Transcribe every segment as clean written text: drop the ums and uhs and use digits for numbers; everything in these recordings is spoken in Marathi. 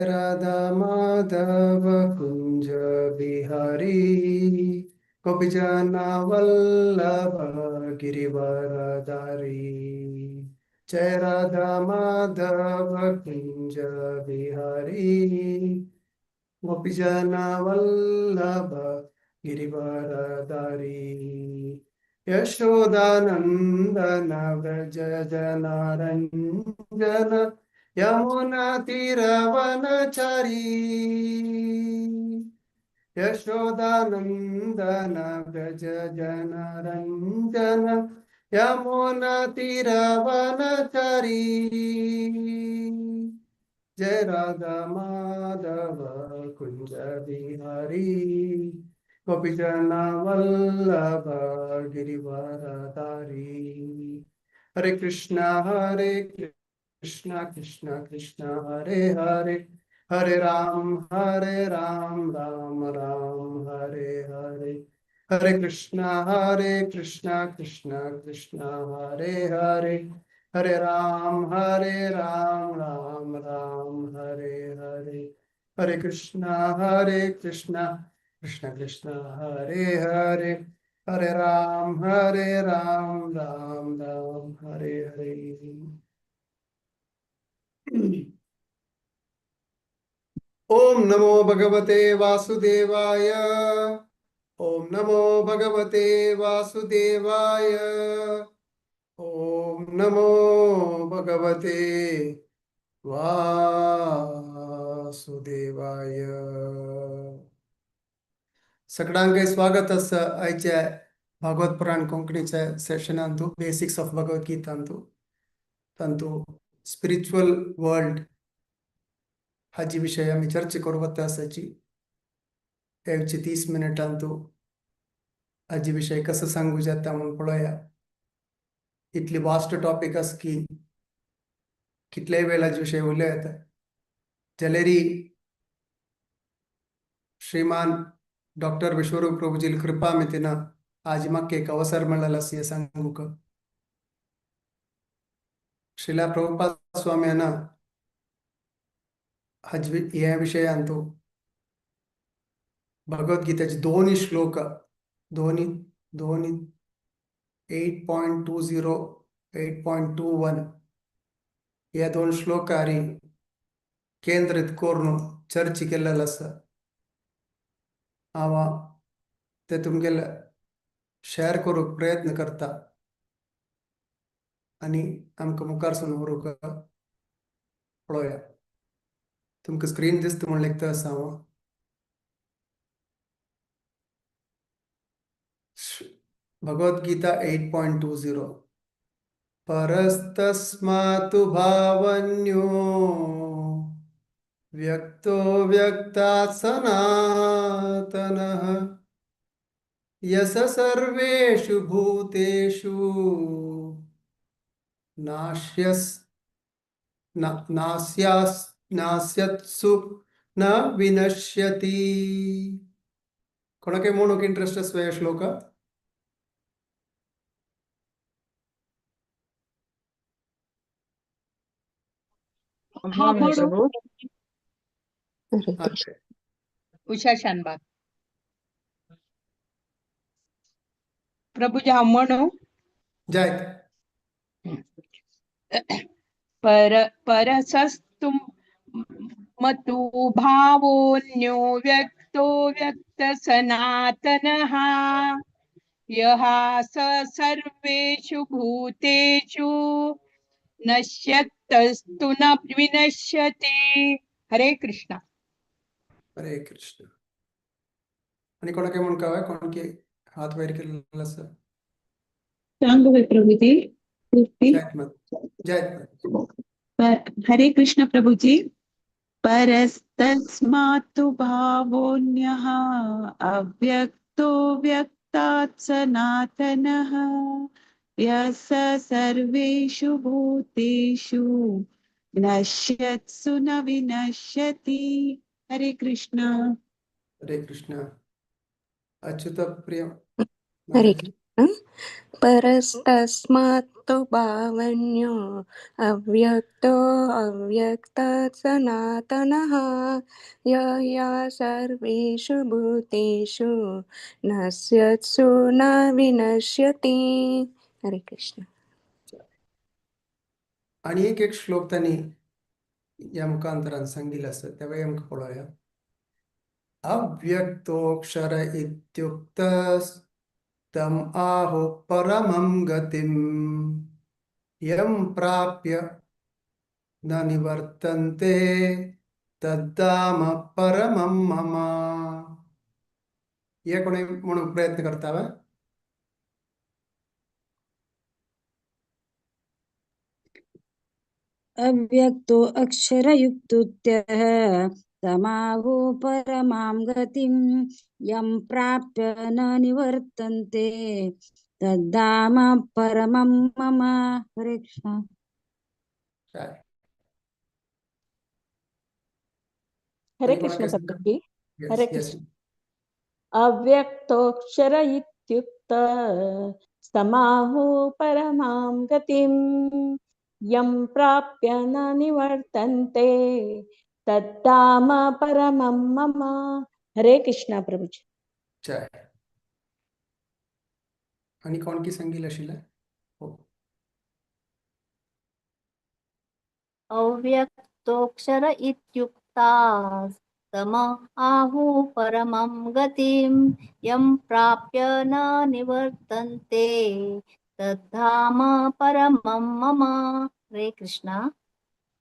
राधा माधव कुंज बिहारी गोपीजन वल्लभ गिरिवरधारी। जय राधा माधव कुंज बिहारी गोपीजन वल्लभ गिरिवरधारी। यशोदानंदन व्रज जनारंजन यमुना तीरवनचारी। यशोदानंदन व्रज जनारंजन यमुना तीरवनचारी। जय राधा माधव कुंज बिहारी गोपीजन वल्लभ गिरिवरधारी। हरे कृष्णा कृष्णा कृष्णा कृष्णा हरे हरे हरे राम राम राम हरे हरे। हरे कृष्णा कृष्णा कृष्णा हरे हरे हरे राम राम हरे हरे। हरे कृष्णा कृष्णा कृष्णा हरे हरे हरे राम राम हरे हरे। ओम नमो भगवते वासुदेवाय। ओम नमो भगवते वासुदेवाय। ओम नमो भगवते वासुदेवाय। सगळ्यांचे स्वागत आयच्या भागवत पुराण कोंकणीच्या सेशनांतू बेसिक्स ऑफ भगवद्गीतांतू तांतू स्पिरिच्युअल वर्ल्ड हाजी विषय आम्ही चर्चा करवत आसाची 30 मिनिटांतू हाजी विषय कसं सांगू जाता म्हणून पळोया। इतली वास्ट टॉपिक आस की कितले वेळ हाजे विषय उलयता जाल्यारी श्रीमान डॉक्टर विश्वरूप प्रभुजी कृपा मितिना आज म्हाका एक अवसर मेळ्ळो आसा सांगूक। श्रीला प्रभुपाद स्वाम्यान ह्या विषयांतू भगवद्गीतेचे दोन्ही श्लोक दोन्ही 8.20 8.21 या दोन श्लोकांनी केंद्रित करून चर्चा केलेला आसा। हांव ते तुमगेले शेअर करूंक प्रयत्न करता आणि आमकां मुखारसून व्हरूंक पळोवया। तुमकां स्क्रीन दिसता म्हण लेखता आसा हांव। भगवद्गीता 8.20 परस्तस्मातु भावन्यो व्यक्तो व्यक्तात् सनातनः यस सर्वेषु भूतेषु नास्यत्सु न विनश्यति। कोणाके म्हणूक इंटरेस्ट आसा ह्या श्लोक? उषा शानबाग प्रभुजी हा म्हणू जय परसस्तुम मतु भावोन्यो व्यक्तो व्यक्त सनातनः यः स सर्वेषु भूतेषु नश्यतस्तु न विनश्यति। हरे कृष्ण। हरे कृष्ण। आणि कोणाके म्हणून काय कोणाके हात वैर केलेला आसा? सांगवे प्रभुजी जय हरे कृष्ण प्रभुजी। परस्तस्मातु भावोऽन्यः अव्यक्तो व्यक्तात् सनातनः यस सर्वेषु भूतेषु नश्यत्सु न विनश्यति। हरे कृष्ण। हरे कृष्ण। अच्युत प्रिय हरे परस्तस्मात्तु भावन्यो अव्यक्तो अव्यक्तात् सनातनः य या सर्वेषु भूतेषु नश्यत्सु न विनश्यति. हरे कृष्ण. आणि एक श्लोक त्यांनी या मुखांतरान सांगितलं असं त्यावेळी आमकां पळोवया. अव्यक्तोऽक्षर इत्युक्तस्तम् आहुः परमं गतिम् यं प्राप्य न निवर्तन्ते तद्धाम परमं मम. हे कोणी म्हणून प्रयत्न करतावा? अव्यक्तो अक्षरयुक्तोक्तः तमाहु परमां गतिं यं प्राप्य न निवर्तन्ते तद्धाम परमं मम. हरे कृष्ण. काय हरे आणि कृष्ण कोणाकडे सप्तकी. Yes, हरे yes. कृष्ण. अव्यक्तोऽक्षर इत्युक्त समाहु परमां गतिं यं प्राप्य न निवर्तन्ते तद्धाम परमं मम. हरे कृष्णा प्रभुजी. जय. आणि कोण की सांगितलं शिला? हो. अव्यक्तोऽक्षर इत्युक्तास्तम आहुः परमं गतिं यं प्राप्य न निवर्तन्ते तद्धाम परमं मम. हरे कृष्णा.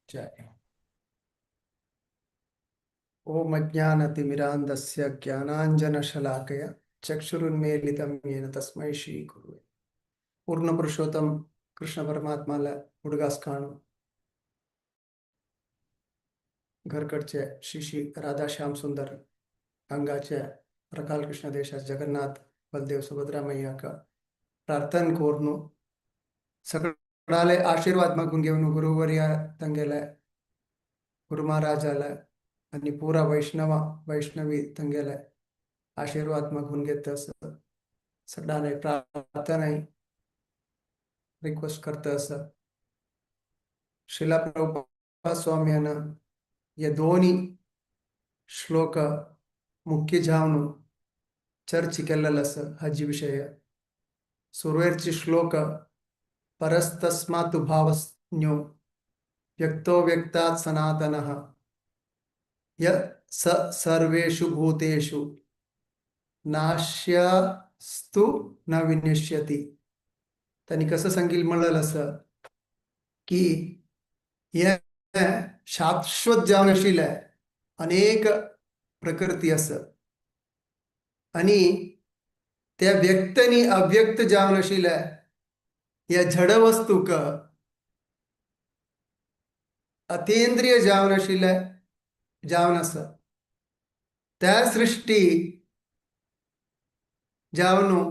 जय. ओम अज्ञानतिमिरान्धस्य ज्ञानाञ्जनशलाकया चक्षुरुन्मीलितं येन तस्मै श्रीगुरुवे. पूर्ण पुरुषोत्तम कृष्ण परमात्माला उडगास काणू घरकडचे श्री राधा श्याम सुंदर अंगाचे प्रकाल कृष्ण देशात जगन्नाथ बलदेव सुभद्रा मैया का प्रार्थना कोरनु सगळ्याले आशीर्वाद मागून घेऊन गुरुवर्या तंगेला गुरु महाराजाला आणि पुरा वैष्णवी तंगेला आशीर्वाद मागून घेत असं सगळ्याला प्रार्थना रिक्वेस्ट करत असं श्रीला प्रभुपाद स्वामीनं या दोन्ही श्लोक मुख्य जावन चर्चा केलेलं असं हजी विषय. सुरुवातीचे श्लोक परस्तस्मात् भावन्यो व्यक्तो व्यक्तात् सनातनः य सर्वेषु भूतेषु नाश्यस्तु न विनश्यति. त्यांनी कसं सांगितलं म्हणलं असं की या शाश्वत जावनशील अनेक प्रकृती असं आणि त्या व्यक्तनी अव्यक्त जावनशील या जड वस्तूक अतींद्रिय जावनशील जावनस त्या सृष्टी जावनो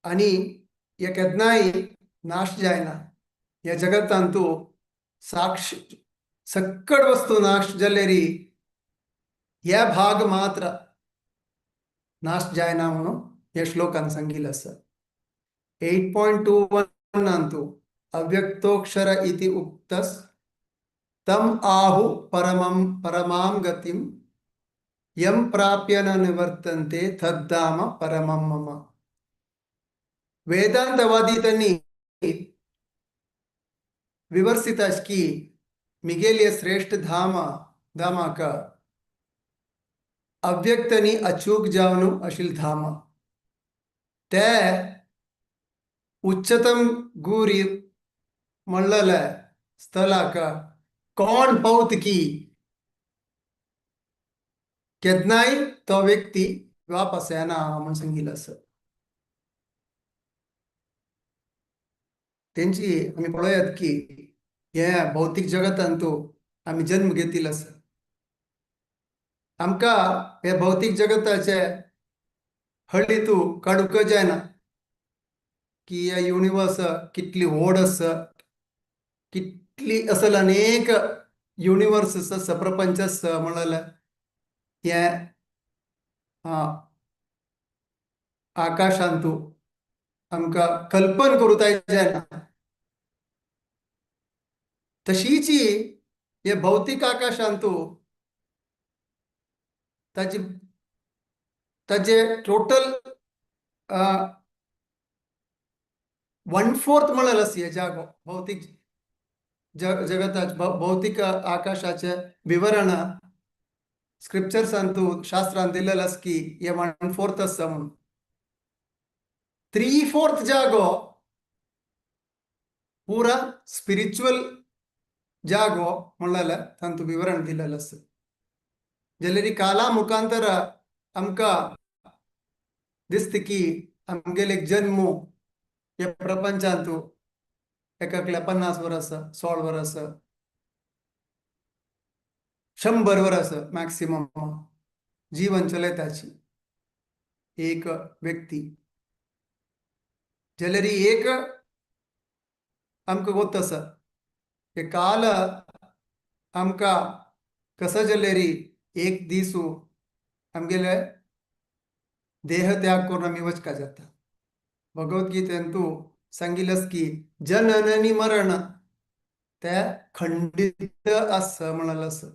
आणि या केदनाई नाश जायना. या जगतांतू साक्ष सक्कड वस्तू नाश जालेरी या भाग मात्र नाश जायना म्हणून या श्लोकान सांगितलं असं. 8.21 अंतू अव्यक्तोक्षर इति उक्तस तम आहु परमां गतिम यम प्राप्य न निवर्तन्ते तद्धाम परमं मम. वेदांतवादी त्यांनी विवर्षित की मिगेलिय श्रेष्ठ धामाक अव्यक्तनी अचूक जावनु अशील धाम. ते उच्चतम गुरी म्हणलेलं स्थलाक कोण पावत की केदनाय तो व्यक्ती वापस येना म्हणून सांगितलं असं. त्यांची आम्ही पळयात की या भौतिक जगतांतू आम्ही जन्म घेतील असं. आमका या भौतिक जगताचे हळीतू काढूक जायना की या युनिवर्स कितली व्हड आसा, कितली असल अनेक युनिवर्स प्रपंच म्हणलं या आकाशांतू आमकां कल्पन करूताय जायना तशीची हे भौतिक आकाशांतू ताजे टोटल 1/4 म्हणलें आसा हे जागो भौतिक जगताचे भौतिक आकाशाचे विवरण स्क्रिप्चर्सांतू शास्त्रांत दिलेलें आसा की हे 1/4 आसा म्हणून 3/4 जागो पूरा स्पिरिच्युअल जागो म्हणलेलें तांतू विवरण दिलेलें आसा जाल्यार ही काला मुखांतर आमकां दिसता की आमगेले जन्म ह्या प्रपंचांतू एकाकल्या 50 वर्सां 16 वर्सां 100 वर्सां मॅक्सिमम जीवन चलयताची एक व्यक्ती जाल्यार ही एक आमकां गोत आसा हे काल आमकां कसो जाल्यार एक दीस आमगेले देह त्याग करून आमी वचका जाता भगवद्गीतेंतू सांगिल्लें की जनन आनी मरण ते खंडीत आसा म्हणलेलें आसा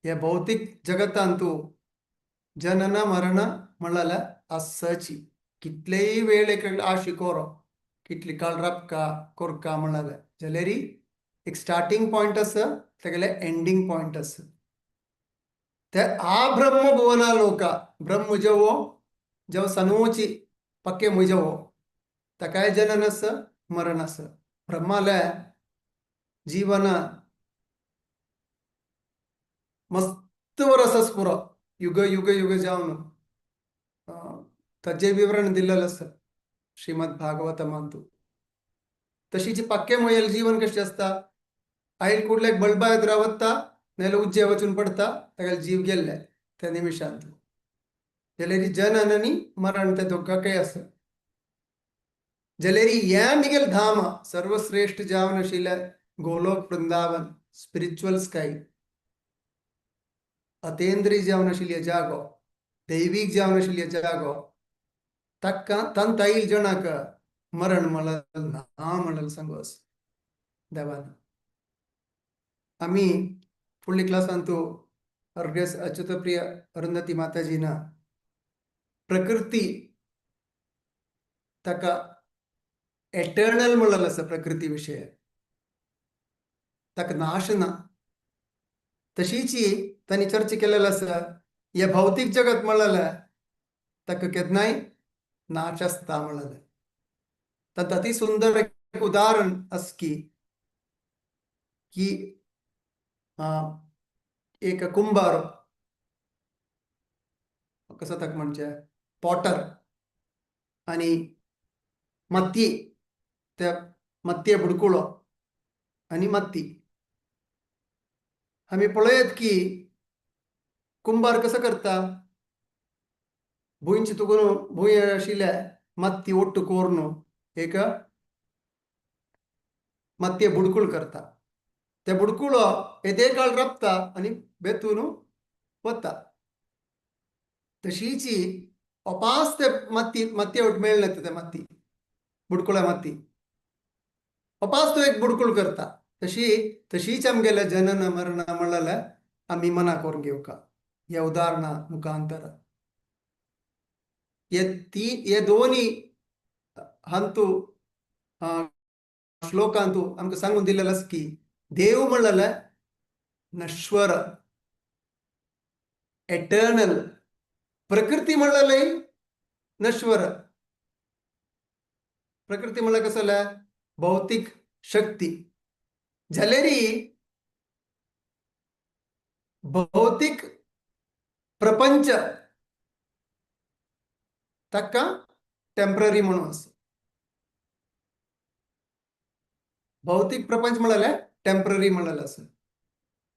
हे भौतिक जगतांतू जनन मरण म्हणलेलें आसची कितलेय वेळ एक आशी कोरो कितली काळ राबका कोरका म्हणलेलें जाल्यार एक स्टार्टींग पॉयंट आसा तेगेले एंडींग पॉयंट आसा ते ब्रह्म भुवना लोका ब्रह्म जेव सनवची पक्के मुजवो ताकाय जनन आसा मरण आसा ब्रह्माले जीवन मस्त वर्सां पुरो युग युग युग जावन ताजे विवरण दिल्लेलें आसा श्रीमद भागवतमांतू तशीची पक्के मोयल जीवन कशें आसता आयल कुडल्याक बळबा येत रावता नाल्यार उज्जे वचून पडता ताका जीव गेल्ले त्या निमिशांत जाल्यार जनन आनी मरण ते दोगांकय आसा जाल्यार हें मिगेल धाम सर्वश्रेष्ठ जावन आशिल्ले गोलोक वृंदावन स्पिरिच्युअल स्काय अतेंद्रीय जावन आशिल्ले जागो दैवीक जावन आशिल्ले जागो ताका तंताईल जणाक मरण म्हणलें ना म्हणलें सांगो देवान आमी फुडली क्लासांतू अर्गेस अच्युतप्रिय अरुंधती माताजीन प्रकृती ताका एटर्नल म्हणलेलें आसा प्रकृती विशय ताका नाश ना तशीची तांणी चर्चा केलेली आसा हे भौतीक जगत म्हणलेलें ताका केन्नाय नाश आसता म्हणलेलें तांत अति सुंदर एक उदाहरण आसा की एक कुंभार कसो ताका म्हणचे पॉटर आनी मत्ती त्या मत्ये बुडकुलो आनी मत्ती आमी पळयत की कुंभार कसो करता भुंयचे तुगून भुंय आशिल्ले मत्ती ओट्ट कोरून एक मत्ये बुडकूळ करता ते बुडकुलो येदे काळ रपता आनी बेतून वता तशीची अपास ते मत्ये मेळना ते मत्ती बुडकुळ्या मत्ती अपास तो एक बुडकुळ करता तशीच आमगेले जनन मरण म्हणलेलें आमी मना करून घेवका ह्या उदाहरणा मुखांतर हे दोनी हांतू श्लोकांतू आमकां सांगून दिलेलें आसा की देव म्हणलेलें नश्वर एटर्नल प्रकृती म्हणलेली नश्वर प्रकृती म्हणल्यार कसो जाल्यार भौतिक शक्ती जाल्यार भौतिक प्रपंच ताका टेम्पररी म्हणून आसा भौतिक प्रपंच म्हणलेलें टेम्पररी म्हणलेलें आसा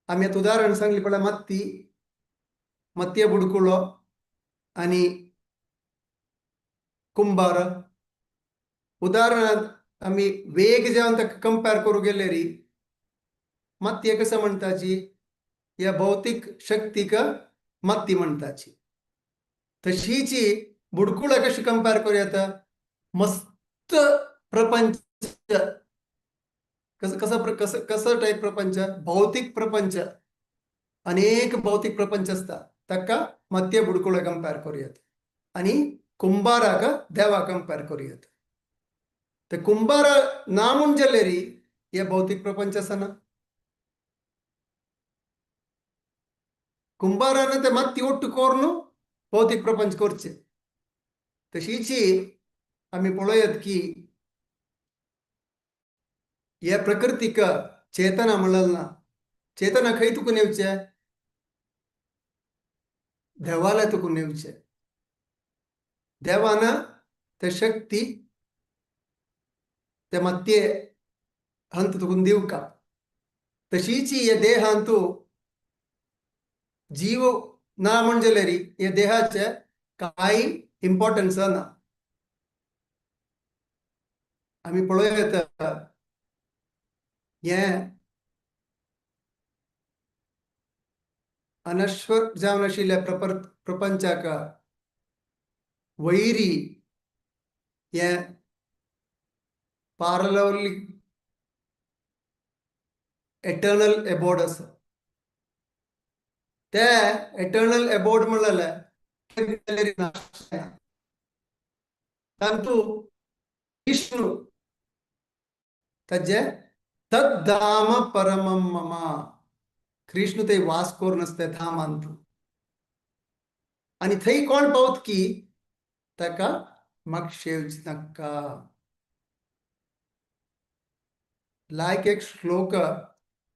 आमी आतां उदाहरण सांगली पळय मत्ये बुडकुलो आनी कुंभार उदाहरणार्थ आमी वेग जावन ताका कंपेर करूं गेल्यार मत्ये कसो म्हणटाची ह्या भौतिक शक्तीक मत्ती म्हणटाची तशीची बुडकुळं कशी कंपेअर करूयात. मस्त प्रपंच, कसं कसं कसं कसं टाईप प्रपंच, भौतिक प्रपंच, अनेक भौतिक प्रपंच असतात. तक्का मत्य बुडकुळं कंपेअर करूयात आणि कुंभाराक देवा कंपेअर करूयात. ते कुंभार ना ಮುಂಜಲೇರಿ हे भौतिक प्रपंच असना. कुंभारानं ते मत्ती ಒಟ್ಟು कोरनु भौतिक प्रपंच करचे. तशीची आम्ही पळोयत की या प्रकृतीक चेतना म्हणलं ना, चेतना खंय तुकून येवचे, देवाला तुकून येवचे. देवानं ते शक्ती ते मत्ये हंत तुकून दिव का. तशीची हे देहांतू जीव ना म्हणजेलेरी या देहाचे काही इम्पॉर्टन्स ना. आम्ही पळोयत हे अनश्वर जावन आशिल्ल्या प्रपंचाक वैरी हे पारलौकिक एटर्नल एबोर्ड आसा. ते एटर्नल एबोर्ड म्हणलेले तांतू विष्णू ताजे तद्धाम परमम मम. कृष्ण ते वास करून असते धामांतू आणि थंय कोण पावत की ताका मग शेवच नक्का. लायक एक श्लोक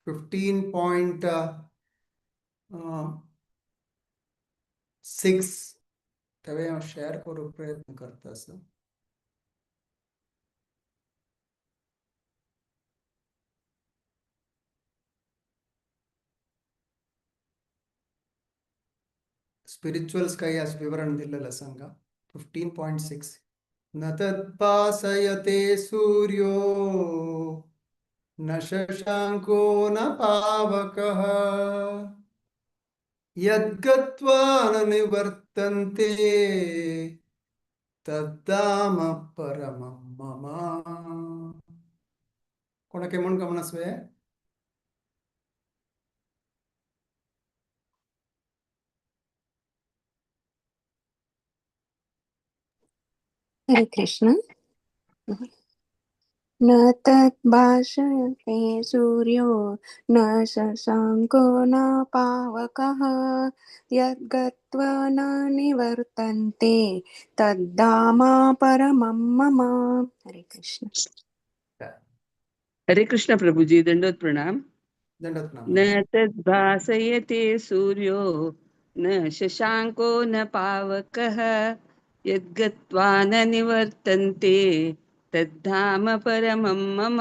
15.6 तवे हांव शेअर करूंक प्रयत्न करता. स्पिरिच्युअल्स काही आज विवरण दिलेलं सांगा. 15.6 न तत्पासयते सूर्यो न शशांको न पावकः यद्गत्वा न निवर्तन्ते तद्धाम परमं मम. कोणाके म्हण का म्हणसवे. हरे कृष्ण. न तद्भाषयते सूर्यो न शशांको न पावकः यद्गत्वा न निवर्तन्ते तद्धाम परमं मम. हरे कृष्ण. हरे कृष्ण प्रभुजी, दंडोत प्रणाम. दंडोत न तद्भासयते सूर्यो न शशांको न पावकः यद्गत्वा न निवर्तन्ते तद्धाम परमं मम.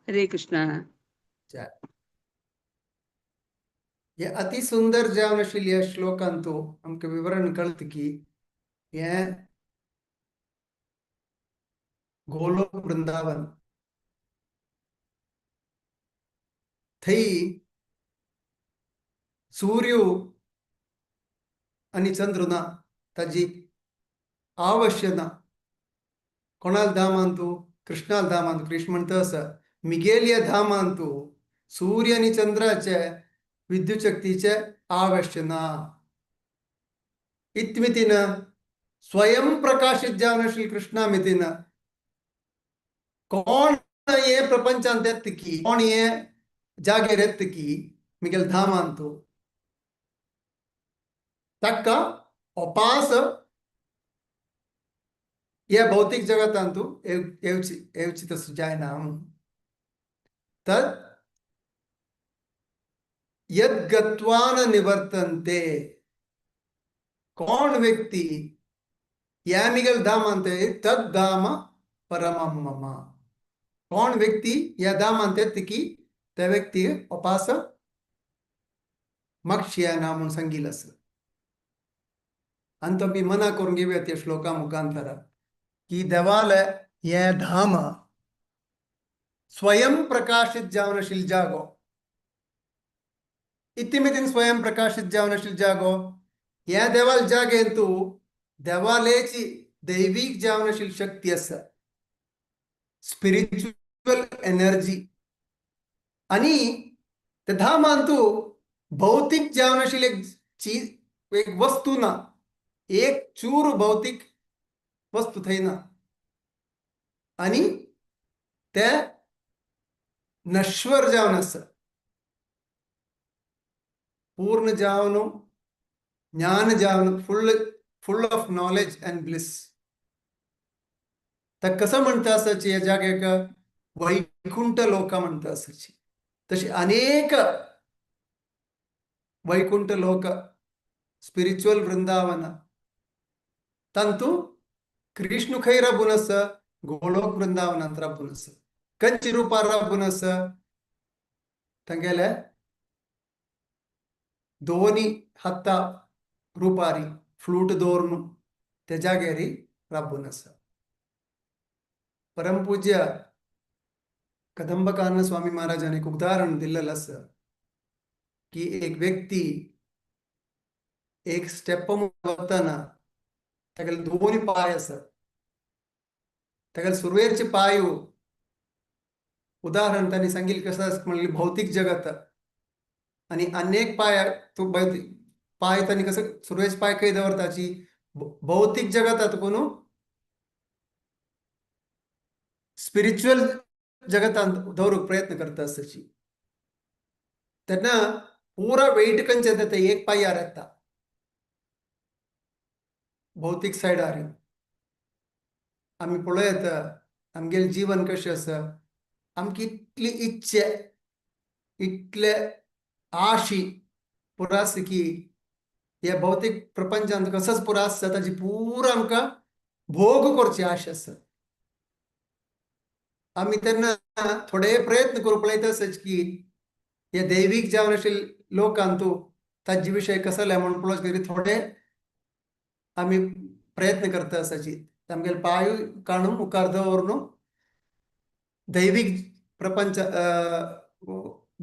हरे कृष्ण. हे अति सुंदर जावन आशिल्ल्या श्लोकांतू आमकां विवरण कळत की हे गोलोक वृंदावन थंय सूर्य आणि चंद्र ना, ताजी आवश्य ना. कोणाल धामांतू कृष्णाल धामांतू. कृष्ण म्हणता असं मिगेलिया धामांतू सूर्य आणि चंद्राचे विद्युत शक्तीचे आवश्य ना. इतमितीन स्वयं प्रकाशित जावन आशिल्ल्या कृष्णा मितीन कोण ये प्रपंचांत येत की, कोण ये जागेर येत की मिगेल धामांतू ताका उपास या भौतिक जगतांतू येवची तसं जायना. तद यद्गत्वा न निवर्तन्ते. कोण व्यक्ती या मिगल धामांत तद्धाम परमं मम. कोण व्यक्ती या धामांत येत की त्या व्यक्ती उपास मक्षियाना म्हणून सांगितलं असं. आणि तुम्ही मना करून घेऊयात या श्लोका मुखांतर की देवालय हे धाम स्वयं प्रकाशित जावन आशिल्लो जागो. इतिमितीन स्वयं प्रकाशित जावन आशिल्लो जागो ह्या देवाल जागेंतू देवालेची दैविक जावनाशील शक्ती आसा, स्पिरिच्युअल एनर्जी. आणि ते धामांतू भौतिक जावनाशील एक चीज, एक वस्तू ना, एक चूर भौतिक वस्तू थंय ना. आणि ते नश्वर जावन आसा, पूर्ण जावन, ज्ञान जावन, फुल ऑफ नॉलेज अँड ब्लिस. तर कसं म्हणता असायची या जागेक वैकुंठ लोक म्हणता असायची. तशी अनेक वैकुंठ लोक, स्पिरिच्युअल वृंदावन तंतु कृष्ण खै रबून आस, गोलोक वृंदावनांत रबून आस. कंची रूपार रबून आस, तांगेले दोनी हत्ता रूपारी फ्लूट दौरनु त्या जागेरी रबून आस. परमपूज्य कदंबकानन स्वामी महाराजांनी एक उदाहरण दिलेलं असं की एक व्यक्ती एक स्टेप वतना तागेले दोन्ही पाय असत, तागेले सुरवेरचे पाय उदाहरण त्यांनी सांगितलं कसं म्हणले भौतिक जगत आणि अनेक पाय तो पाय त्यांनी कसं सुरवेश पाय काही दवरताची भौतिक जगतात कोण स्पिरिच्युअल जगतांत दवरूक प्रयत्न करता असाची. त्यांना पुरा वेट कंचे येता ते एक पायार येता भौतिक सायडार. आम्ही पळयत आमगेले जीवन कशें आसा, आमकां इतली इच्छे, इतले आशी पुरा आसा की हे भौतिक प्रपंचांत कसोच पुरा आसा ताची पुरा आमकां भोग करची आश आसा. आम्ही त्यांना थोडे प्रयत्न करू पळयता आसाच की हे दैविक जावन आशिल्ले लोकांतू ताजे विशय कसले म्हणून पळोवच तरी थोडे आम्ही प्रयत्न करता आसाची. आमगेले पाय काडून मुखार दवरून दैविक प्रपंच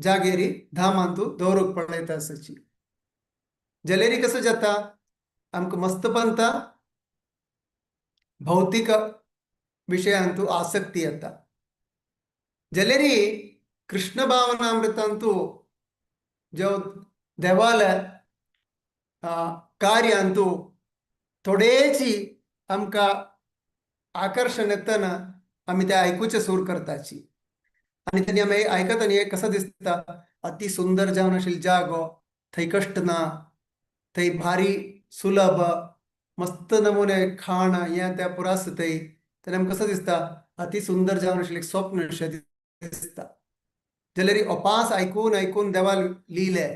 जागेरी धामांतू दवरूक पळयता आसाची. जाल्यार कसं जाता आमकां मस्तपंत भौतिक विशयांतू आसक्ती येता. जाल्यार कृष्ण भावनामृतांतू जो देवाल कार्यांतू थोडेची आमकां आकर्षण येतना आमी ते आयकुचे सूर करताची. आणि त्यांनी आमी आयकत आनी कसं दिसता अति सुंदर जावन आशिल्लो जागो, थंय कश्ट ना, थंय भारी सुलभ मस्त नमुने खाण हें त्या पुरा आसा थंय. तेन्ना आमकां कसं दिसता अति सुंदर जावन आशिल्लें एक स्वप्न अशें दिसता. जाल्यार अपास आयकून आयकून देवाल लिहिले,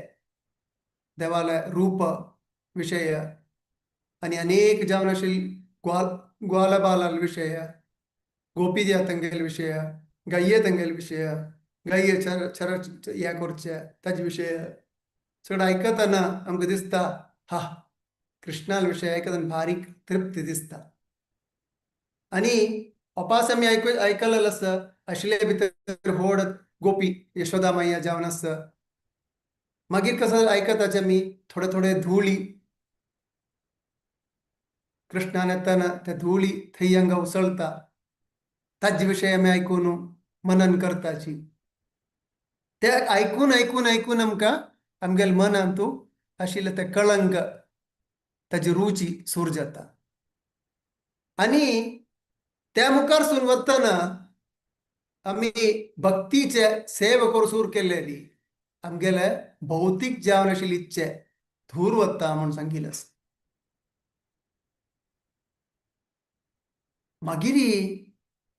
देवाल रूप विशय आणि अनेक जावन आशिल्ले ग्वाल बालाल विशय, गोपी देवतांगेले विशय, गाये तांगेले विशय, गाये चर हे करचे ताजे विशय सगळें आयकतना आमकां दिसता हा कृष्णाल विशय आयकतना भारी तृप्ती दिसता. आणि अपास आमी आयकलेलो आसा आशिल्ले भितर व्हड गोपी यशोदा मैया जावन आसा. मागीर कसं आयकताचे आमी थोडे थोडे धुळी कृष्णान येतना त्या धुळी थंय हांगा उसळता ताजे विशय आमी आयकून मनन करताची. ते आयकून आयकून आयकून आमकां आमगेल्या मनांतू आशिल्ले ते कळंग ताजी रुची सूर जाता. आणि त्या मुखार सून वतना आमी भक्तीचे सेव करू सूर केलेली आमगेले भौतिक जावन आशिल्ली इच्छे धूर वता म्हणून सांगिल्लें आसा. मागीर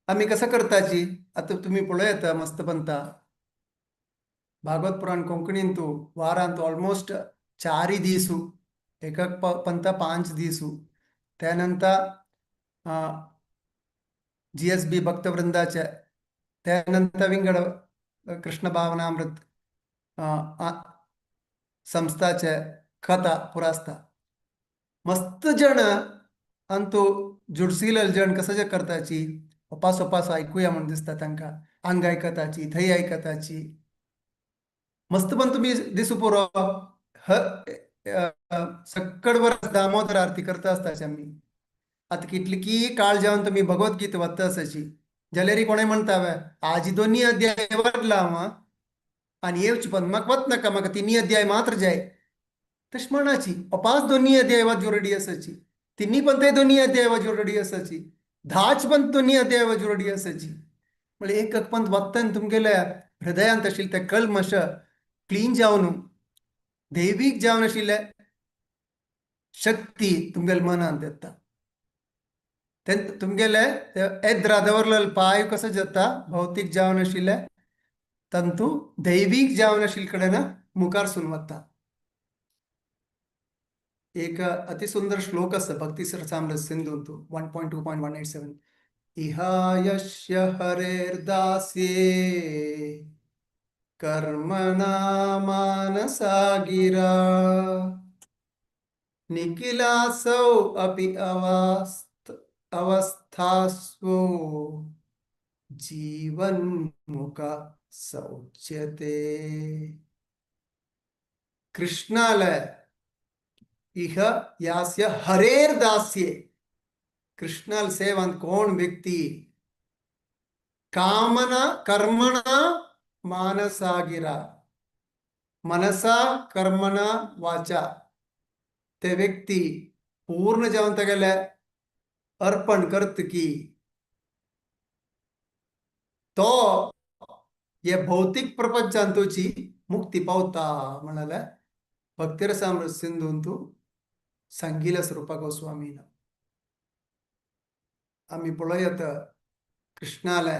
आमी कसं करताची आतां तुमी पळयता मस्तपंता भागवत पुराण कोंकणींतू वारांत ऑलमोस्ट 4 दिसू, एका पंत 5 दिसू. त्यानंतर GSB भक्तवृंदाचे, त्यानंतर विंगड कृष्ण भावनामृत संस्थाचे कथा पुरा आसता. मस्त जण अंतू जुडसिले जण कसाचे करताची उपास उपास आयकुया म्हणून दिसता तांकां. हांगा आयकताची, थंय आयकताची. मस्त पण तुम्ही दिसू पुरो सक्कड वर्स दामोदर आरती करता असताची आम्ही आता कितली काळ जावन तुम्ही भगवद्गीता वाचता असाची जाल्यार कोणे म्हणतावे आजी दोन्ही अध्याय वाचला हांव आणि येवची पण म्हाका वच नाका म्हाका तिनी अध्याय मात्र जाय तशी म्हणाची अपास दोन्ही अध्याय वाजू रेडी असाची तिन्ही पण ते दोन्ही अध्याय वाजू रेडी असाची धाच पण दोन्ही अध्याय वाजू रेडी असाची म्हणजे एक पंत वक्तान तुमगेल्या हृदयांत आशिल्ले ते कल्मश क्लीन जावन दैवीक जावन आशिल्ले शक्ती तुमगेल मनांत येता ते तुमगेले येद्रा दवरलेलो पाय कसो जाता भौतीक जावन आशिल्ले तंतू दैवीक जावन आशिल्ले कडेन मुखार सुन वता एक अति सुंदर श्लोक आसा भक्ती रसामृत सिंधूंत 1.2.187 इहा यस्य हरेर्दास्ये कर्मणा मानसा गिरा निखिलासौ अपि अवस्थास्वो जीवन्मुख सौच्यते कृष्णालय इह यास्य हरेर दास्ये कृष्णाल सेवंत कोण व्यक्ती कामना कर्मणा मानसागिरा मनसा कर्मणा वाचा ते व्यक्ती पूर्ण जावन तेगेले अर्पण करत की तो ये भौतिक प्रपंचांतूची मुक्ती पावता म्हणाले भक्तिरसामृत सिंधूंत सांगिला स्वरूपा गोस्वामीन आम्ही पळयत कृष्णाला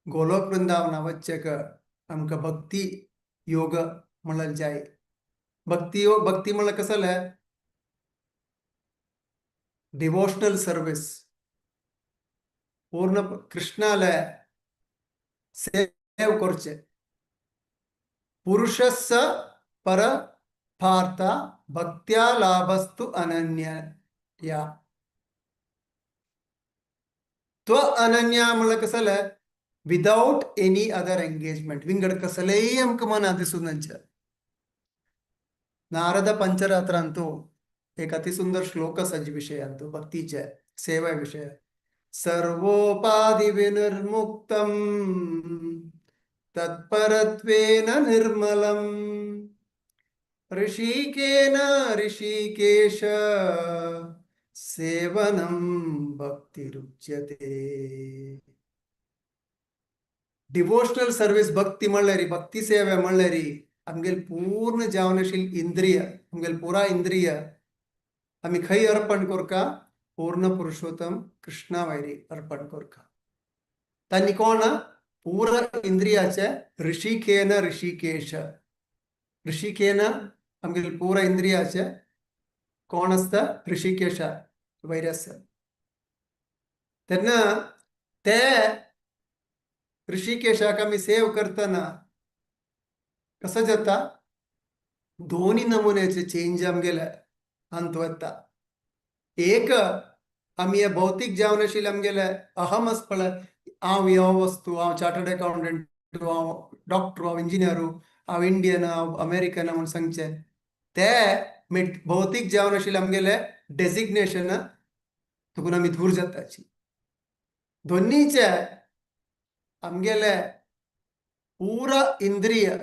गोलोक वृंदावन वच्चेक आमकां भक्ती योग म्हणलं जाय भक्ती म्हणलं कसं डिवोशनल सर्विस पूर्ण कृष्णाला सेव करचे पुरुषस्य पर पार्था भक्त्या लाभस्तु अनन्य या तो अनन्या म्हणलं कसं विदाउट एनी अदर एंगेजमेंट विंगड कसलेही आमकां मना दिसून नारद पंचरात्रांतू एक अति सुंदर श्लोक आसा जी विशयांतू भक्तीचे सेवा विषय सर्वोपाधि विनिर्मुक्तम तत्परत्वेन निर्मलम ऋषिकेन ऋषिकेश सेवनम भक्तिरुच्यते डिवोशनल सर्विस भक्ती म्हणल्यारी भक्ती सेवा म्हणल्यारी आमगेल पूर्ण जावन आशिल्ली इंद्रिय आमगेल पुरा इंद्रिय आमी खंय अर्पण करका पूर्ण पुरुषोत्तम कृष्णा वैरी अर्पण करका तांणी कोण पूर्ण इंद्रियाचे ऋषिकेन ऋषिकेश ऋषिकेन आमगेल पूर्ण इंद्रियाचे कोण असता ऋषिकेश वैरी आसा तेन्ना ते ऋषिकेशाक आमी सेव करतना कसं जाता दोन्ही नमुन्याचे चेंज आमगेले अंत वता एक आमी हे भौतीक जावन आशिल्ले आमगेले अहम आस पळय हांव ह्यो वस्तू हांव चार्टर्ड अकाउंटंट हांव डॉक्टर हांव इंजिनियरू हांव इंडियन हांव अमेरिकन म्हणून सांगचे ते भौतीक जावन आशिल्ले आमगेले डेजिग्नेशन तुकून आमी दूर जाताची दोन्हीचे आमगेले पूरा इंद्रिय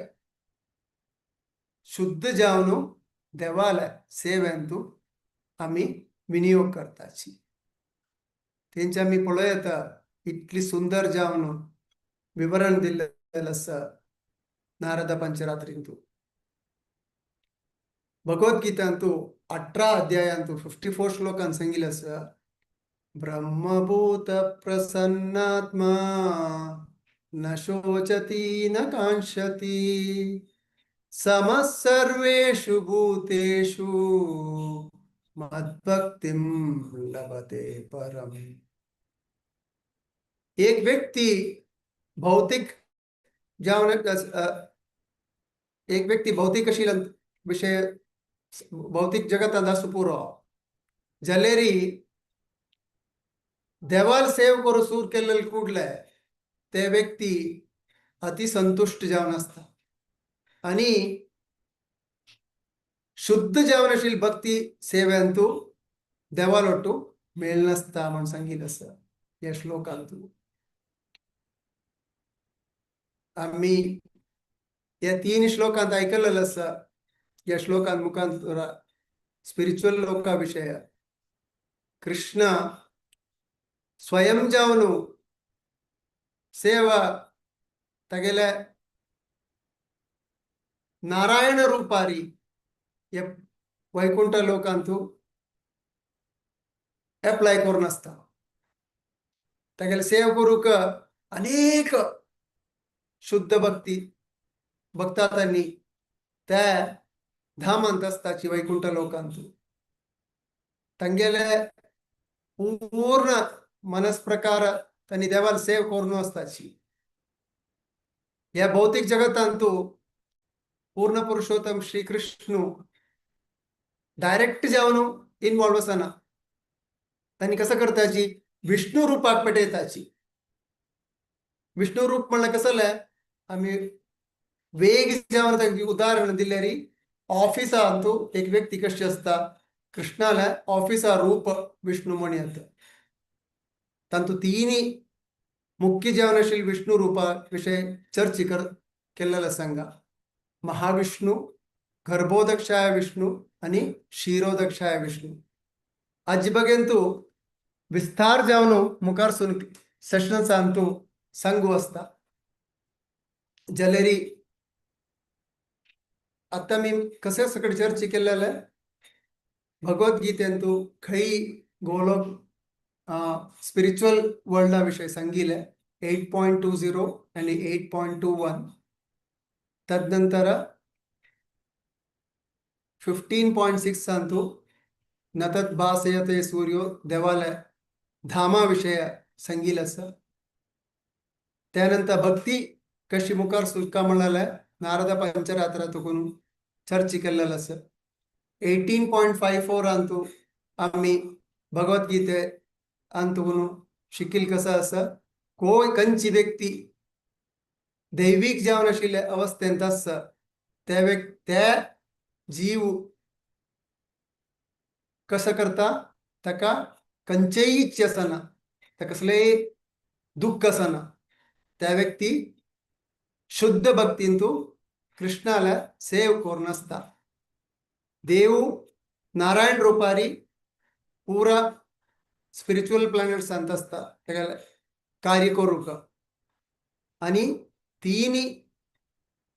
शुद्ध जावन देवाले सेवेंतू आमी विनियोग करताची तेंचे आमी पळयत इतली सुंदर जावन विवरण दिल्लें आसा नारद पंचरात्रींतू भगवद्गीतांतू 18 अध्यायांतू 54 श्लोकान सांगिल्लें आसा ब्रह्मभूत प्रसन्नात्मा न शोचति न कांक्षति समः सर्वेषु भूतेषु मद्भक्तिं लभते परम एक व्यक्ती भौतिक जावन एक व्यक्ती भौतिक आशिल्ल्या विषय भौतिक जगतांत आसूं पुरो जाल्यारी देवाल सेव करू सूर केल्ले कुडले ते व्यक्ती अति संतुष्ट जावन आसता आणि शुद्ध जेवणाशील भक्ती सेव्यांतू देवालोटू मेळ नसता म्हणून सांगितलं असं या श्लोकांतू. आम्ही या 3 श्लोकांत ऐकलेलं असं या श्लोकांत मुखांतर स्पिरिच्युअल लोकाविषय कृष्ण स्वयं जावनु सेवा तगेले नारायण रूपारी या वैकुंठ लोकांतू अप्लाय करून असता तगेले सेव करूक अनेक शुद्ध भक्ती भक्तांनी त्या धामांत असताची वैकुंठ लोकांतू तंगेले पूर्ण मनस्प्रकार त्यांनी देवाला सेव करून असताची. या भौतिक जगतांतू पूर्ण पुरुषोत्तम श्रीकृष्ण डायरेक्ट जाऊन इन्वॉल्व असना त्यांनी कसं करताची विष्णू रूपाक पेटयताची. विष्णू रूप म्हणलं कसं आम्ही वेग जावन उदाहरण दिलेली ऑफिसा अंतू एक व्यक्ती कशी असता कृष्णाला ऑफिसा रूप विष्णू म्हणत तंतु तिन्ही मुख्य जेवणाशील विष्णू रूपा विषय चर्चे केलेला सांगा. महाविष्णू, गर्भोदक्षाय विष्णू आणि क्षीरोदक्षाय विष्णू. आज बघेंतू विस्तार जावन मुखार सुन सेशन सांगतो सांगू असता जलेरी आता मी कसे सगळे चर्चे केलेलं भगवद्गीतेंतू खई गोलोक स्पिरिच्युअल वर्ल्ड विषय सांगिले 8.20 आणि 8.21. तदनंतर 15.6 सांगतो नतत भासयते सूर्यो देवालय धामा विषय सांगितलं असं. त्यानंतर भक्ती कशी मुखार सुटका म्हणाला नारद पंचरात्रातून चर्चे केलेलं असं. 18.54 अंतू आम्ही भगवद्गीते अंतून शिकील कसं असं कंची व्यक्ती दैविक जावनाशिल्ले अवस्थेंत असं त्या जीव कसं करता ताका खंयचेय इच्छा असना ताका कसलेय दुःख असना त्या व्यक्ती शुद्ध भक्तींतू कृष्णाला सेव करून असता. देव नारायण रूपारी पूरा स्पिरिच्युअल प्लॅनेट सांगत असता कार्य करूक आणि 3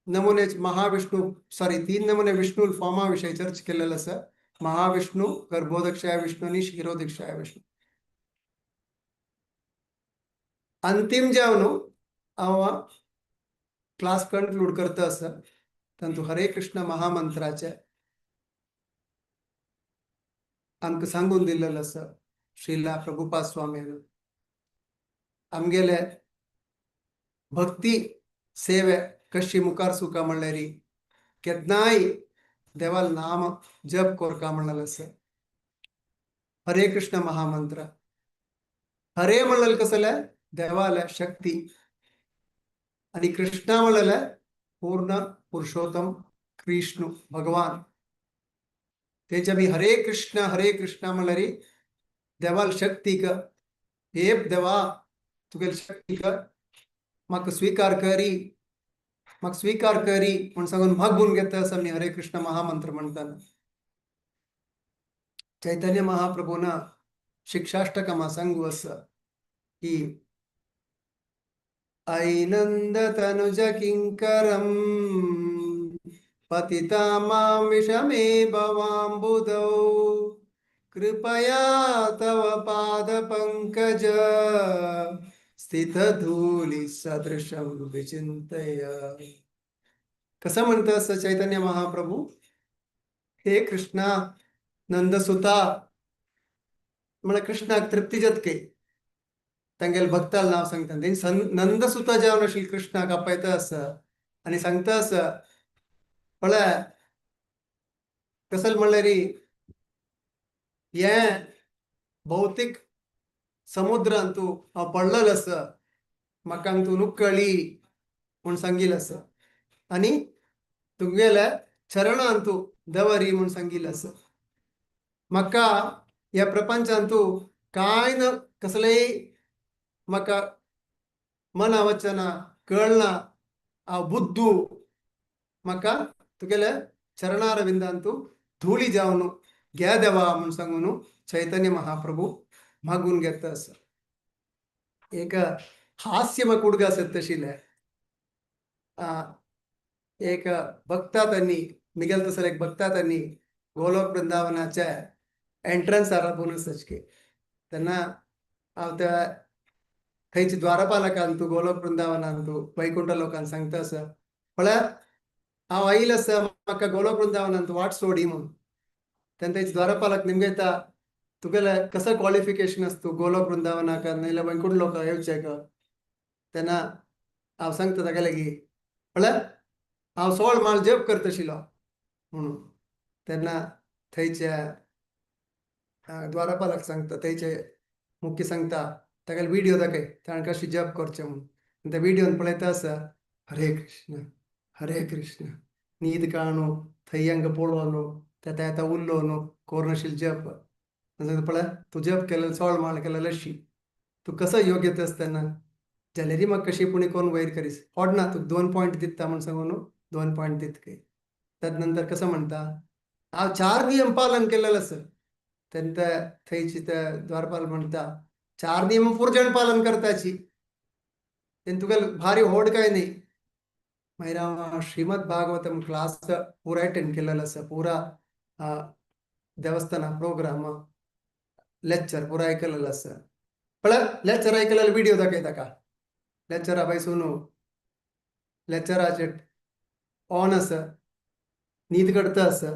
नमुने महाविष्णू 3 नमुने विष्णू फॉर्मा विषयी चर्च केलेलं असं. महाविष्णू, गर्भोदक्षाय विष्णू आणि क्षीरोदक्षाय विष्णू. अंतिम जावन क्लास कन्क्लूड करत असं तंतु हरे कृष्ण महामंत्राचे आमक सांगून दिलेलं असं श्रीला प्रभुपाद स्वामीनं. आमगेले भक्ती सेवे कशी मुखार सुका म्हणल्यारी केदनाय देवाल नाम जप कोरका म्हणलं असं. हरे कृष्ण महामंत्र हरे म्हणलं कसं देवाला शक्ती आणि कृष्णा म्हणलं पूर्ण पुरुषोत्तम कृष्ण भगवान. त्याच्या मी हरे कृष्ण म्हणल्यारी देवाल शक्ती क हे देवा तुगेल शक्ती क म्हाका स्वीकार करी म्हणून सांगून मागून घेता असं मी हरे कृष्ण महामंत्र म्हणताना. चैतन्य महाप्रभूना शिक्षाष्टकमा सांगू असं की ऐनंद तनुज किंकरम पतिता मां विषमे भवाम्बुधौ कृपया तव पाद पंकज स्थित धूली सदृशम विचिंतय. कसं म्हणतं असं चैतन्य महाप्रभू हे कृष्णा नंदसुता म्हणजे कृष्णाक तृप्ती जतके तांगेल भक्ताला नाव सांगता नंदसुता जेवण असेल कृष्णाक आपयत असं आणि सांगता असं पळय कसं म्हणल्यारी हे भौतिक समुद्रांतू हांव पडलेलो असं म्हाका तू नुकळी म्हणून सांगितलं असं आणि तुमगेले चरणांतू दवरी म्हणून सांगितलं असं. म्हाका या प्रपंचांतू कांय न कसलेय म्हाका मना वचना कळना हांव बुद्धू म्हाका तुगेले चरणारविंदांतू धुळी जावन घ्या देवा म्हणून सांगून चैतन्य महाप्रभू मागून घेता असं. एक हास्य म्हाका उडगा आसत तशिले एक भक्ता त्यांनी मिगेल तसर एक भक्ता त्यांनी गोलोक वृंदावनाच्या एंट्रन्स बोनस के तेन्ना हांव त्या थंयच्या द्वारपालकांतू गोलोक वृंदावनांतू वैकुंठ लोकांक सांगता आसा म्हळ्यार हांव आयिल्लो आसा म्हाका गोलोक वृंदावनांत वाट सोडी म्हणून. तेन्ना थंयचे द्वारपालक निमगयता तुगेले कसं क्वॉलिफिकेशन आसा तूं गोलोक वृंदावनाक नाजाल्यार वैकुंठ लोक येवचें. तेन्ना हांव सांगता ताका लागीं म्हळ्यार हांव 16 माळ जप करता आशिल्लो म्हणून. तेन्ना थंयच्या द्वारपालक सांगता थंयचे मुख्य सांगता ताका व्हिडिओ दाखय ताणें कशें जप करचें म्हणून. त्या व्हिडिओन पळयता आसा हरे कृष्ण न्हीद काणू थंय हांगा पळो न्हू तेता येता उरलो न्हू कोर नाशिल्लो जप. पळय तूं जप केलें 16 माळ केलें लशी तूं कसो योग्य आसा तेन्ना जाल्यार म्हाका कशी पुणी कोण वयर करीस ओडना तुका 2 पॉयंट दिता म्हणून सांगून 2 पॉयंट दितके. ताजे नंतर कसं म्हणटा हांव 4 नियम पालन केलेलं आसा. तेन्ना थंयची त्या द्वारपाल म्हणटा 4 नियम पुरजण पालन करताची तेन्ना तुगेले भारी होड काय नाही. मागीर हांव श्रीमद भागवतम क्लास पुरा अटेंड केलेलो आसा. पुरा देवस्थाना प्रोग्राम लेक्चर पुरा आयकलेलो आसा. पळय लेक्चर आयकलेलो व्हिडिओ दाखय ताका. लेक्चरा बसून लेक्चराचेर ऑन आसा न्हीद करता आसा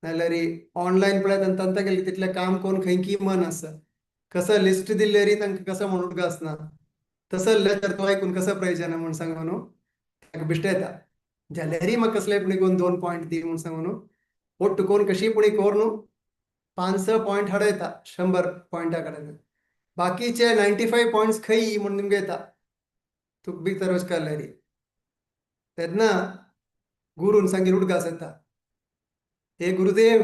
नाजाल्यार ऑनलायन पळयत आनी तांता गेले तितलें काम करून खंय की मन आसा. कसं लिस्ट दिल्लेरी तांकां कसं म्हणून उदक आसना तसं लेक्चर तो आयकून कसं प्रयोजन म्हणून सांगून ताका बिश्ट येता. जाल्यारय म्हाका कसलेय पुणी कोण 2 पॉयंट दी म्हणून सांगून ओट्ट कोरून कशी पुणी कोर न्हू 5-6 पॉयंट हाडयता 100 पॉयंटा कडेन. बाकीचे 95 पॉयंट्स खंय म्हणून निमगे येता तुका भितर वचकाल्यार. तेन्ना गुरून सांगीन उडगास येता हे गुरुदेव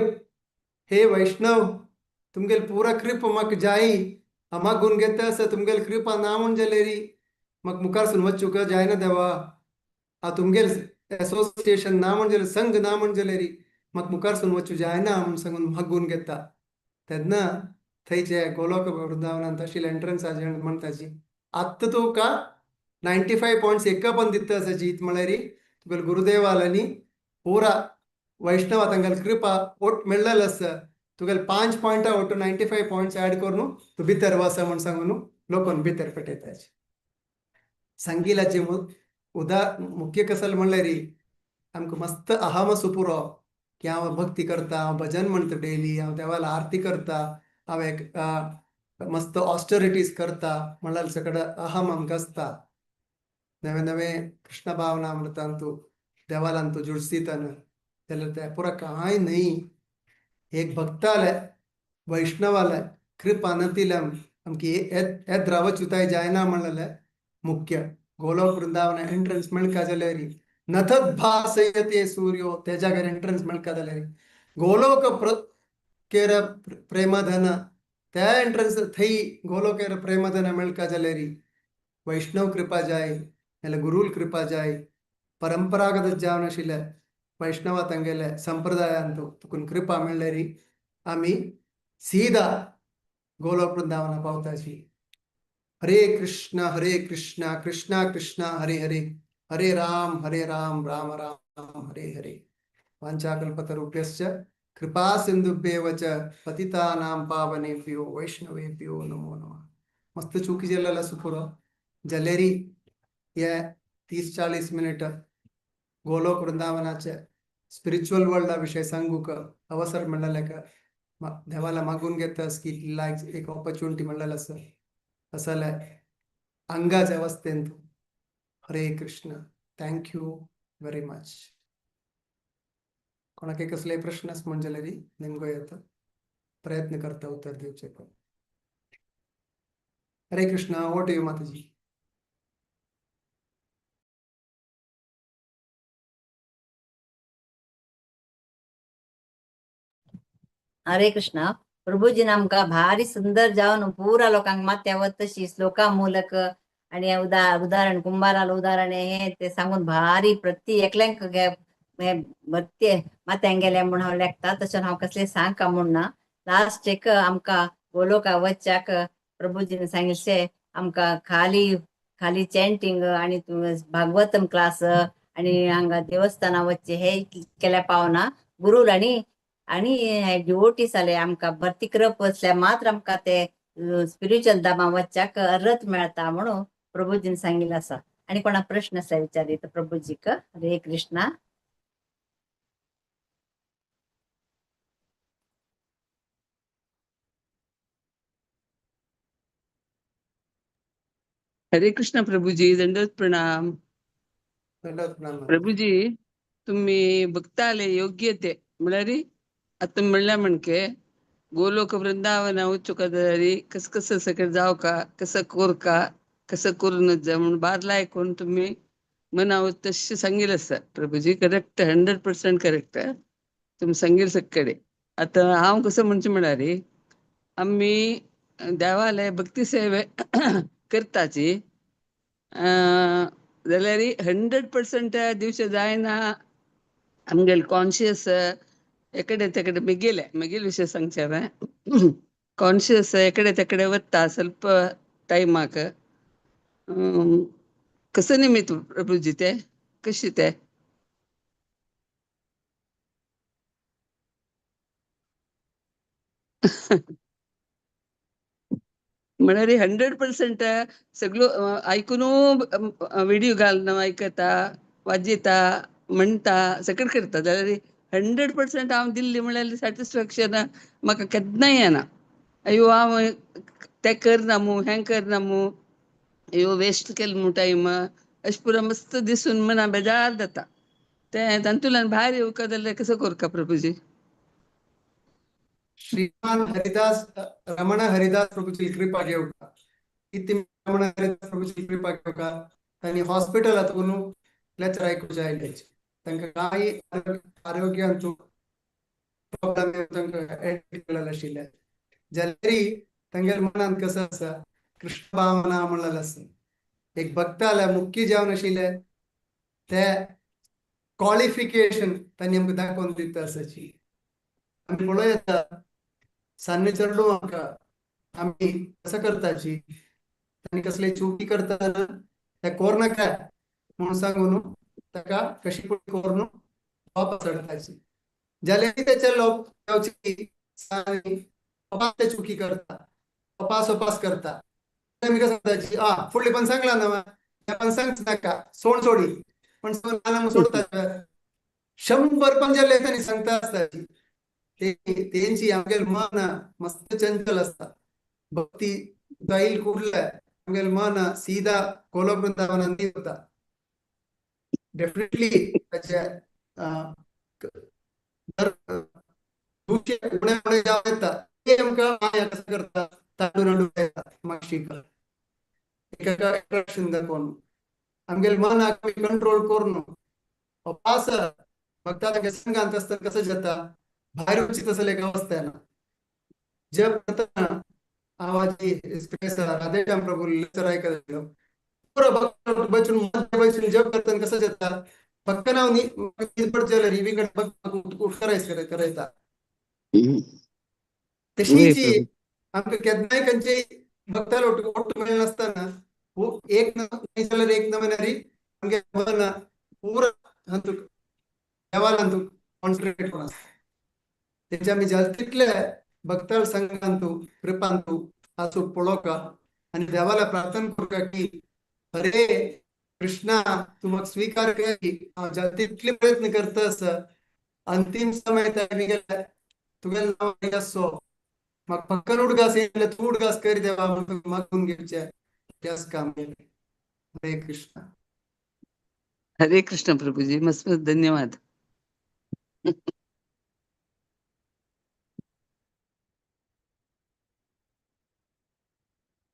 हे वैष्णव तुमगेल पुरा कृपा म्हाका जायी हांव मागून घेता आसा तुमगेल कृपा ना म्हण जाल्यार म्हाका मुखारसून वचूंक जायना देवा. हांव तुमगेल एसोसिएशन ना म्हण जाल्यार संघ ना म्हण जाल्यार म्हाका मुखारसून वचूं जायना म्हणून सांगून मागून घेता. तेन्ना थंयचे गोलोक वृंदावनांत आशिल्ले एंट्रन्साचे म्हणटाची आत्तां तुका 95 पॉयंट्स एका पण दिता आसाची म्हळ्यार तुगेले गुरुदेवालांनी पुरा वैष्णवा तांगेल कृपा ओट मेळ्ळेलो आसा. तुगेले 5 पॉयंटा ओट 95 पॉयंट्स ऍड करून तूं भितर वसा म्हणून सांगून लोकांक भितर पेटयताचे. सांगिलाचे मुख्य कसं म्हणल्यार आमकां मस्त अहम सुपुरो की हांव भक्ती करता हांव भजन म्हणटा डेली हांव देवाला आरती करता हांव एक मस्त ऑस्टरिटीज करता म्हणल्यार सगळं अहम आमकां आसता. नवे नवे कृष्ण भावना म्हणटान तूं देवालान तूं जुडसीतन जाल्यार ते पुरा कांय न्हय. एक भक्ताले वैष्णवाले कृपा नतिल्यान आमकी येद रावच्युताय जायना म्हणलेले मुख्य गोलोक वृंदावन एंट्रन्स मेळका जाल्यार नथत भासयते सूर्यो त्या जाग्यार एंट्रन्स मेळका जाल्यार गोलोक केर प्रेमधन त्या एंट्रन्स थंय गोलोकेर प्रेमधन मेळका जाल्यार वैष्णव कृपा जाय नाल्यार गुरुल कृपा जाय. परंपरागत जावन आशिल्ले वैष्णवा तांगेले संप्रदायांत तुकून कृपा मेळ्ळ्यार आमी सीदा गोलोक वृंदावना पावताची. हरे कृष्ण कृष्ण कृष्ण हरे हरे हरे राम राम राम हरे हरे. वाञ्छाकल्पतरुभ्यश्च कृपा सिन्धुभ्येव च पतितानां पावनेभ्यो वैष्णवेभ्यो नमो नमः. मस्त चुकी जेल्लेलो सुपुरो जाल्यार हे 30-40 मिनिट गोलोक वृंदावनाचे स्पिरिच्युअल वर्ल्डा विशय सांगूक अवसर मेळ्ळेले देवाला मागून घेता की लायक एक ऑपॉर्च्युनिटी मेळ्ळेलो आसा. असले अंगाच्या अवस्थेंत हरे कृष्ण. Thank you very much. कोणाक कसले प्रश्न आसा म्हणजे जाल्यार नेमको येता प्रयत्न करता उत्तर दिवचे. हरे कृष्ण. ओवर टू यू माताजी. हरे कृष्ण. प्रभूजीन आमकां भारी सुंदर जावन पुरा लोकांक माथ्यावर तशी श्लोका मूलक आणि हे उदाहरण कुंभाराला उदाहरण हे ते सांगून भारी प्रति एकल्यांक भरते माथ्यांक गेल्या म्हूण हांव लेखता. तशें हांव कसलें सांगका म्हूण ना. लास्ट एक आमकां गोलोका वच्चाक प्रभूजीन सांगिल्लें आमकां खाली खाली चॅन्टिंग आणि भागवतम क्लास आणि हांगा देवस्थाना वच्चे हे केल्या पावना. गुरूल आणि आणि डिवोटीस जाले आमकां भरती करप वचल्यार मात्र आमकां ते स्पिरिच्युअल धामा वच्चाक अर्हत मेळटा म्हणून प्रभूजीन सांगिल्लें आसा. आणि कोणाक प्रश्न आसा विचारी तर प्रभूजीक. हरे कृष्णा. हरे कृष्ण प्रभूजी, दंडवत प्रणाम. प्रणाम. प्रभूजी, तुम्ही बघताले योग्य ते म्हळ्यार आता म्हणल्या म्हणके गोलोक वृंदावन वचूका जाल्यार कसं कसं सगळं जावका, कसं कोरका, कसं करून जा म्हणून बारला ऐकून तुम्ही मनावर तसे सांगेल आसा. Prabhuji correct, 100% correct. तुम्ही सांगेल सकडे. आता हांव कसं म्हणचे म्हळ्यार आम्ही देवालय भक्ती सेवे करताची जाल्यार 100% दिवचे जायना. आमगेल कॉन्शियस एकडे तेकडे मुगेल विषय सांगचे कॉन्शियस एकडे तेकडे वता ಸ್ವಲ್ಪ टायमाक. कसं निमित्त प्रभूजी ते कशी ते म्हळ्यार 100% सगळो ऐकून व्हिडिओ घालून ऐकता, वाजयता, म्हणटा, सगळं करता जाल्यार 100% हांव दिल्ली म्हळ्यार सॅटिस्फॅक्शन म्हाका केन्नाय येना. अयो हांव तें करना मू, हें करना मू, अयो वेस्ट केलो मू टायम, अशें पुरो मस्त दिसून मना बेजार जाता. तें तातूंतल्यान भायर येवका जाल्यार कसं करता प्रभूजी? श्रीमान हरिदास रमण हरिदास प्रभूची कृपा घेवका. किती रमण हरिदास प्रभूची कृपा घेवका. त्यांनी हॉस्पिटलात वचून लेक्चर आयकुचे आयले. तांकां कांय आरोग्यांचो प्रॉब्लेम तांकां एडमिट केलेले आशिल्ले. जाल्यारय तांगेल्या मनांत कसं आसा, कृष्ण भावना म्हणलेलें आसा. एक भक्त जाल्यार मुख्य जेवण आशिल्ले ते क्वालिफिकेशन तांणी आमकां दाखोवन दिता आसाची. आमी पळोव येता सान्नी चढलो आमकां आमी कसं करताची. तांणी कसले चुकी करतना ते कोरनाका म्हणून सांगून ताका कशी पूण करून वापस चडपाची. जाल्यार तेचे लोक ते चुकी करता, वपास करता. आमी कसं करताची, फुडले पण सांगला ना हे पण सांगच नाका, सोड सोडी पण सोडता 100 पण जाले तांणी सांगता आसताची. तेंची आमगेल मन मस्त चंचल असता. भक्ती जाईल कुठल्या आमगेल मन सीधा गोलोक वृंदावनात येता. डेफिनेटली त्याचे उणे जाव येता ते आमकां माया कसं करता तांदूळ हाडून येता मातशी एका अट्रॅक्शन दाखोवन आमगेल मन आमी कंट्रोल करून पास भक्ता तांगे संगांत आसतना कसं जाता भायर वचीत असले एक अवस्था येना. जप करतना आवाजी स्पेस राधेश्याम प्रभू लेक्चर आयकता पुरो भक्त बसून जप करतना कसं जाता पक्कन हांव न्ही पडचें ही करायता. तशीची आमकां केन्नाय खंयची भक्ताला ओट्ट मेळ्ळें नासतना एक जाल्यार एक नमुन्यारी आमगे मन पुरो हातूंत देवाला कॉन्सन्ट्रेट करून आसता. तेचे आमी तितले भक्ताळ संघांतू कृपांतू आसूं पळोवका आनी देवाला प्रार्थना करता की हरे कृष्णा तू म्हाका स्वीकार कर की हांव तितले प्रयत्न करता आसा. अंतिम समय आमी गेल्यार तुगेलें नांव आसो म्हाका पक्कन उडगास येयले तूं उडगास कर देवा म्हणून मागून घेवचें तेंच काम केलें. हरे कृष्ण. हरे कृष्ण प्रभूजी, मस्त मस्त धन्यवाद.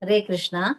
हरे कृष्णा.